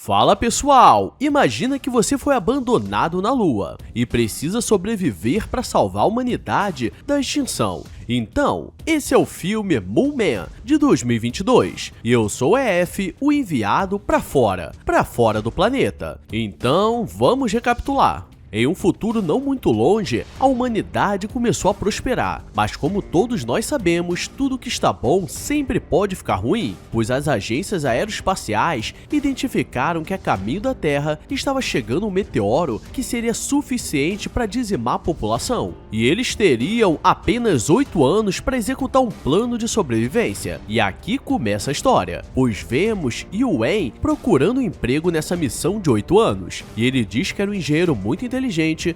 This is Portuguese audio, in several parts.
Fala pessoal, imagina que você foi abandonado na Lua e precisa sobreviver para salvar a humanidade da extinção. Então, esse é o filme Moon Man, de 2022, e eu sou o EF, o enviado para fora do planeta. Então, vamos recapitular. Em um futuro não muito longe, a humanidade começou a prosperar, mas como todos nós sabemos, tudo que está bom sempre pode ficar ruim, pois as agências aeroespaciais identificaram que a caminho da Terra estava chegando um meteoro que seria suficiente para dizimar a população, e eles teriam apenas 8 anos para executar um plano de sobrevivência. E aqui começa a história, pois vemos Yuen procurando um emprego nessa missão de 8 anos, e ele diz que era um engenheiro muito inteligente,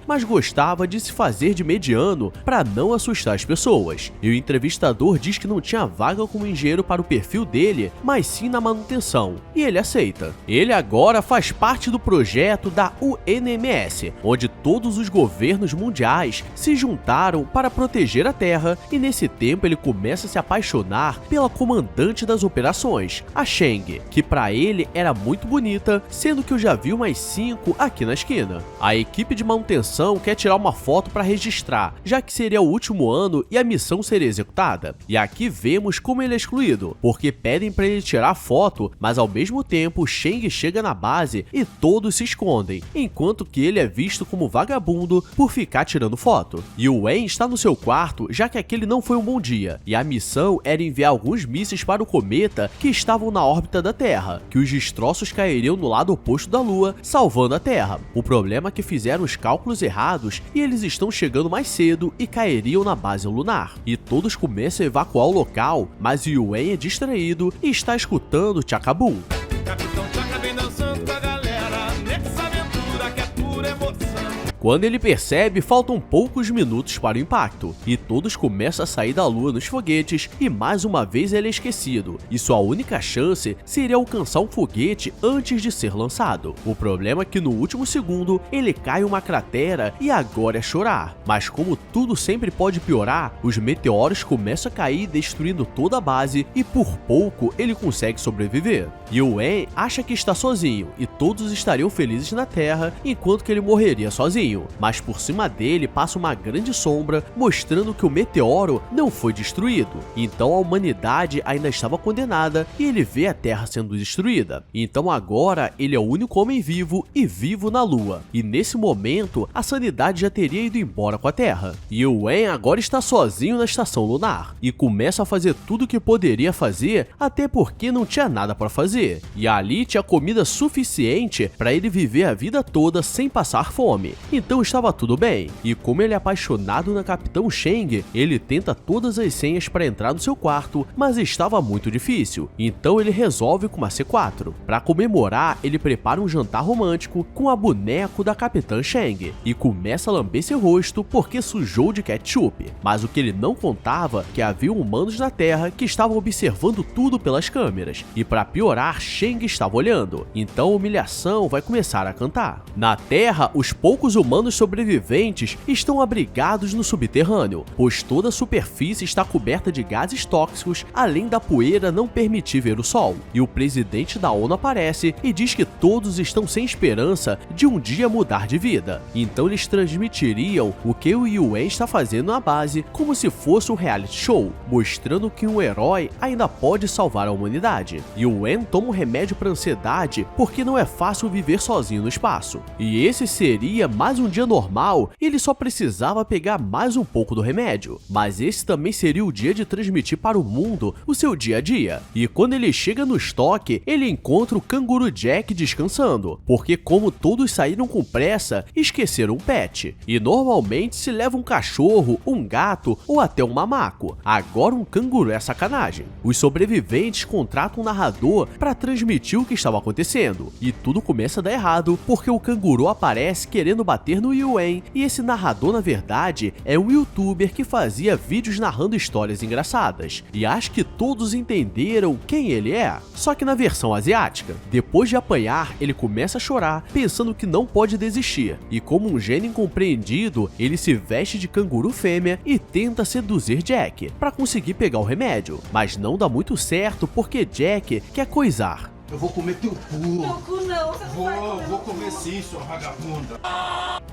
mas gostava de se fazer de mediano para não assustar as pessoas. E o entrevistador diz que não tinha vaga como engenheiro para o perfil dele, mas sim na manutenção, e ele aceita. Ele agora faz parte do projeto da UNMS, onde todos os governos mundiais se juntaram para proteger a Terra, e nesse tempo ele começa a se apaixonar pela comandante das operações, a Cheng, que para ele era muito bonita, sendo que eu já vi umas 5 aqui na esquina. A equipe de manutenção quer tirar uma foto para registrar, já que seria o último ano e a missão seria executada. E aqui vemos como ele é excluído, porque pedem para ele tirar a foto, mas ao mesmo tempo Cheng chega na base e todos se escondem, enquanto que ele é visto como vagabundo por ficar tirando foto. E o Wen está no seu quarto, já que aquele não foi um bom dia, e a missão era enviar alguns mísseis para o cometa que estavam na órbita da Terra, que os destroços cairiam no lado oposto da Lua, salvando a Terra. O problema é que fizeram os cálculos errados e eles estão chegando mais cedo e cairiam na base lunar. E todos começam a evacuar o local, mas Yuen é distraído e está escutando Chacabum. Capitão Chaka vem dançando com a galera, nessa aventura que é pura emoção. Quando ele percebe, faltam poucos minutos para o impacto, e todos começam a sair da Lua nos foguetes, e mais uma vez ele é esquecido, e sua única chance seria alcançar um foguete antes de ser lançado. O problema é que no último segundo, ele cai em uma cratera e agora é chorar. Mas como tudo sempre pode piorar, os meteoros começam a cair destruindo toda a base, e por pouco ele consegue sobreviver. Yuen acha que está sozinho, e todos estariam felizes na Terra, enquanto que ele morreria sozinho. Mas por cima dele passa uma grande sombra, mostrando que o meteoro não foi destruído. Então a humanidade ainda estava condenada e ele vê a Terra sendo destruída. Então agora ele é o único homem vivo e vivo na Lua. E nesse momento a sanidade já teria ido embora com a Terra. E o Wen agora está sozinho na estação lunar e começa a fazer tudo o que poderia fazer, até porque não tinha nada para fazer. E ali tinha comida suficiente para ele viver a vida toda sem passar fome. Então estava tudo bem, e como ele é apaixonado na Capitão Cheng, ele tenta todas as senhas para entrar no seu quarto, mas estava muito difícil, então ele resolve com uma C4. Para comemorar, ele prepara um jantar romântico com a boneco da Capitã Cheng, e começa a lamber seu rosto porque sujou de ketchup, mas o que ele não contava é que havia humanos na Terra que estavam observando tudo pelas câmeras, e para piorar, Cheng estava olhando, então a humilhação vai começar a cantar. Na Terra, os poucos humanos sobreviventes estão abrigados no subterrâneo, pois toda a superfície está coberta de gases tóxicos, além da poeira não permitir ver o sol. E o presidente da ONU aparece e diz que todos estão sem esperança de um dia mudar de vida. Então eles transmitiriam o que o Yuen está fazendo na base como se fosse um reality show, mostrando que um herói ainda pode salvar a humanidade. Yuen toma um remédio para ansiedade porque não é fácil viver sozinho no espaço. E esse seria mais um dia normal, ele só precisava pegar mais um pouco do remédio, mas esse também seria o dia de transmitir para o mundo o seu dia a dia. E quando ele chega no estoque, ele encontra o canguru Jack descansando, porque como todos saíram com pressa, esqueceram um pet. E normalmente se leva um cachorro, um gato ou até um mamaco. Agora um canguru é sacanagem. Os sobreviventes contratam um narrador para transmitir o que estava acontecendo, e tudo começa a dar errado, porque o canguru aparece querendo bater no Yuen, e esse narrador na verdade é um youtuber que fazia vídeos narrando histórias engraçadas, e acho que todos entenderam quem ele é, só que na versão asiática. Depois de apanhar, ele começa a chorar, pensando que não pode desistir, e como um gênio incompreendido, ele se veste de canguru fêmea e tenta seduzir Jack, para conseguir pegar o remédio, mas não dá muito certo porque Jack quer coisar. Eu vou comer teu cu. Meu cu não, você não vai comer. Vou comer sim, sua vagabunda.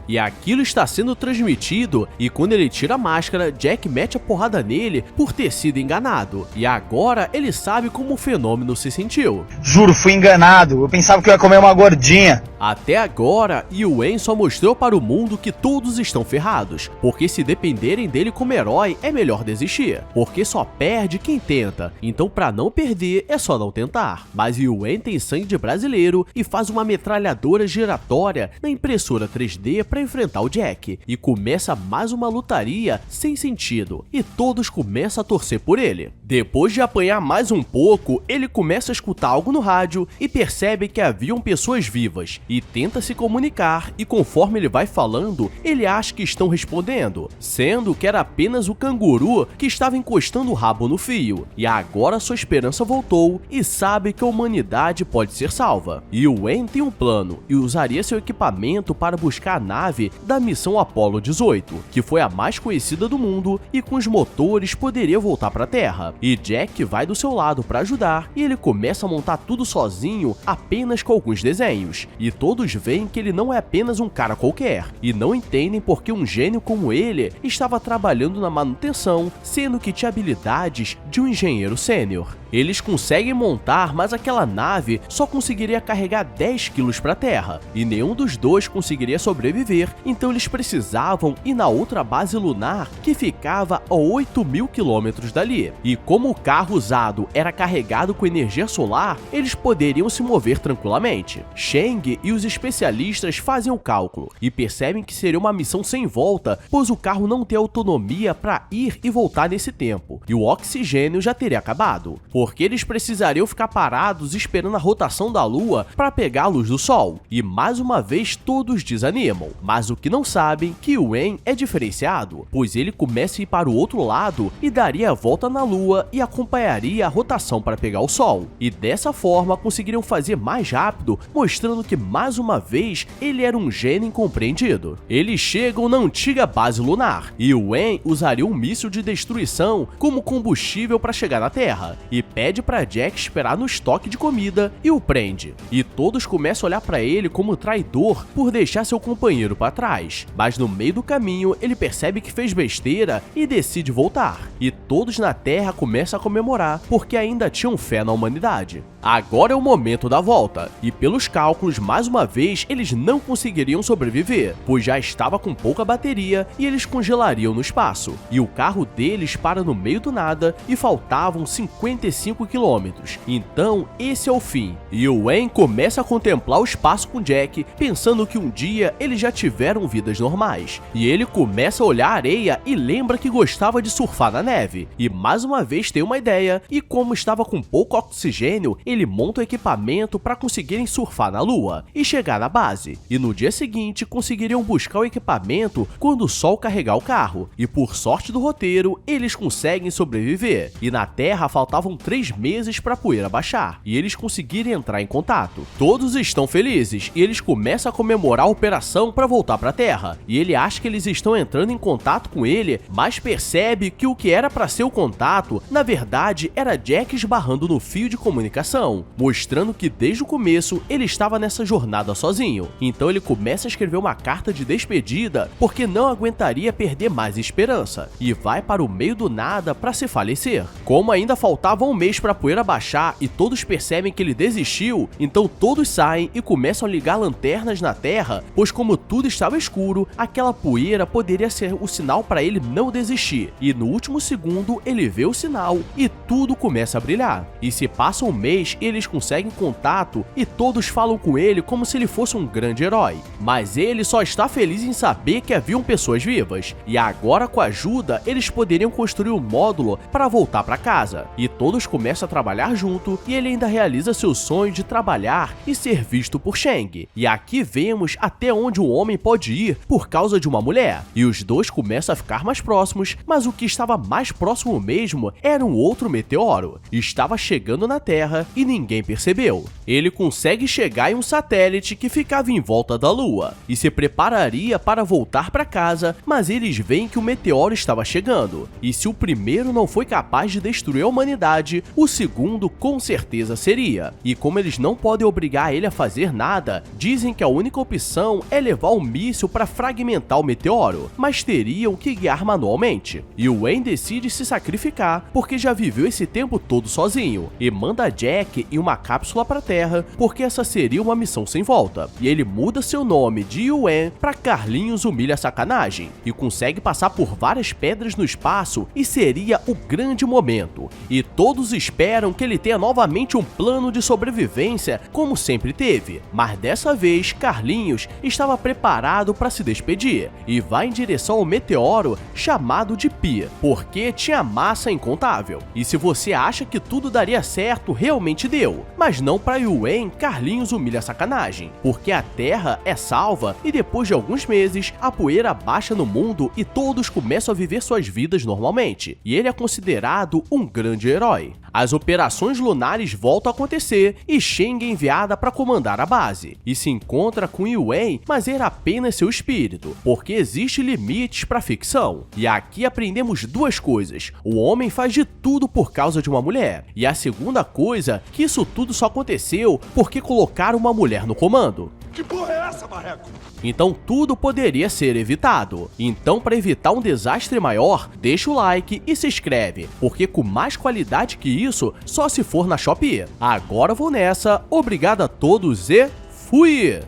E aquilo está sendo transmitido, e quando ele tira a máscara, Jack mete a porrada nele por ter sido enganado. E agora ele sabe como o fenômeno se sentiu. Juro, fui enganado. Eu pensava que eu ia comer uma gordinha. Até agora, Yuen só mostrou para o mundo que todos estão ferrados, porque se dependerem dele como herói, é melhor desistir, porque só perde quem tenta, então pra não perder é só não tentar. Mas Yuen tem sangue de brasileiro e faz uma metralhadora giratória na impressora 3D para enfrentar o Jack, e começa mais uma lutaria sem sentido, e todos começam a torcer por ele. Depois de apanhar mais um pouco, ele começa a escutar algo no rádio e percebe que haviam pessoas vivas, e tenta se comunicar, e conforme ele vai falando, ele acha que estão respondendo, sendo que era apenas o canguru que estava encostando o rabo no fio, e agora sua esperança voltou e sabe que a humanidade pode ser salva. E o Wen tem um plano e usaria seu equipamento para buscar a nave da missão Apollo 18, que foi a mais conhecida do mundo e com os motores poderia voltar para a Terra. E Jack vai do seu lado para ajudar e ele começa a montar tudo sozinho apenas com alguns desenhos, e todos veem que ele não é apenas um cara qualquer, e não entendem porque um gênio como ele estava trabalhando na manutenção, sendo que tinha habilidades de um engenheiro sênior. Eles conseguem montar, mas aquela nave só conseguiria carregar 10 quilos para a Terra, e nenhum dos dois conseguiria sobreviver, então eles precisavam ir na outra base lunar que ficava a 8.000 quilômetros dali. E como o carro usado era carregado com energia solar, eles poderiam se mover tranquilamente. Shang e os especialistas fazem o cálculo e percebem que seria uma missão sem volta, pois o carro não tem autonomia para ir e voltar nesse tempo, e o oxigênio já teria acabado, porque eles precisariam ficar parados esperando a rotação da Lua para pegar a luz do Sol. E mais uma vez todos desanimam, mas o que não sabem que o Wen é diferenciado, pois ele começa a ir para o outro lado e daria a volta na Lua e acompanharia a rotação para pegar o Sol, e dessa forma conseguiriam fazer mais rápido, mostrando que mais uma vez ele era um gênio incompreendido. Eles chegam na antiga base lunar, e o Wen usaria um míssil de destruição como combustível para chegar na Terra, e pede para Jack esperar no estoque de comida e o prende. E todos começam a olhar para ele como traidor por deixar seu companheiro para trás, mas no meio do caminho ele percebe que fez besteira e decide voltar. E todos na Terra começam a comemorar porque ainda tinham fé na humanidade. Agora é o momento da volta, e pelos cálculos, mais uma vez, eles não conseguiriam sobreviver, pois já estava com pouca bateria e eles congelariam no espaço. E o carro deles para no meio do nada e faltavam 55 quilômetros. Então, esse é o fim. E o Wen começa a contemplar o espaço com Jack, pensando que um dia eles já tiveram vidas normais. E ele começa a olhar a areia e lembra que gostava de surfar na neve. E mais uma vez tem uma ideia, e como estava com pouco oxigênio, ele monta o equipamento para conseguirem surfar na Lua e chegar na base. E no dia seguinte conseguiriam buscar o equipamento quando o Sol carregar o carro. E por sorte do roteiro, eles conseguem sobreviver. E na Terra faltavam 3 meses para a poeira baixar, e eles conseguirem entrar em contato. Todos estão felizes e eles começam a comemorar a operação para voltar para a Terra. E ele acha que eles estão entrando em contato com ele, mas percebe que o que era para ser o contato, na verdade, era Jack esbarrando no fio de comunicação, mostrando que desde o começo ele estava nessa jornada sozinho. Então ele começa a escrever uma carta de despedida porque não aguentaria perder mais esperança, e vai para o meio do nada para se falecer. Como ainda faltava um mês para a poeira baixar e todos percebem que ele desistiu, então todos saem e começam a ligar lanternas na Terra, pois como tudo estava escuro, aquela poeira poderia ser o sinal para ele não desistir. E no último segundo ele vê o sinal e tudo começa a brilhar. E se passa um mês, eles conseguem contato e todos falam com ele como se ele fosse um grande herói. Mas ele só está feliz em saber que haviam pessoas vivas, e agora com a ajuda eles poderiam construir um módulo para voltar para casa. E todos começam a trabalhar junto, e ele ainda realiza seu sonho de trabalhar e ser visto por Shang. E aqui vemos até onde um homem pode ir por causa de uma mulher. E os dois começam a ficar mais próximos, mas o que estava mais próximo mesmo era um outro meteoro. Estava chegando na Terra e e ninguém percebeu. Ele consegue chegar em um satélite que ficava em volta da Lua e se prepararia para voltar para casa, mas eles veem que o meteoro estava chegando, e se o primeiro não foi capaz de destruir a humanidade, o segundo com certeza seria. E como eles não podem obrigar ele a fazer nada, dizem que a única opção é levar um míssil para fragmentar o meteoro, mas teriam que guiar manualmente. E o Wayne decide se sacrificar porque já viveu esse tempo todo sozinho, e manda Jack em uma cápsula para a Terra porque essa seria uma missão sem volta. E ele muda seu nome de Yuen para Carlinhos Humilha Sacanagem e consegue passar por várias pedras no espaço, e seria o grande momento. E todos esperam que ele tenha novamente um plano de sobrevivência como sempre teve, mas dessa vez Carlinhos estava preparado para se despedir e vai em direção ao meteoro chamado de Pi, porque tinha massa incontável. E se você acha que tudo daria certo, realmente deu, mas não para Yuen Carlinhos Humilha Sacanagem, porque a Terra é salva e depois de alguns meses a poeira baixa no mundo e todos começam a viver suas vidas normalmente, e ele é considerado um grande herói. As operações lunares voltam a acontecer e Shang é enviada para comandar a base, e se encontra com Yuen, mas era apenas seu espírito, porque existe limites para ficção. E aqui aprendemos duas coisas: o homem faz de tudo por causa de uma mulher, e a segunda coisa, que isso tudo só aconteceu porque colocaram uma mulher no comando. Que porra é essa, marreco? Então tudo poderia ser evitado. Então, para evitar um desastre maior, deixa o like e se inscreve, porque com mais qualidade que isso, só se for na Shopee. Agora vou nessa, obrigado a todos e fui!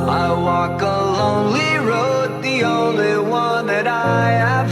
I walk a lonely road, the only one that I have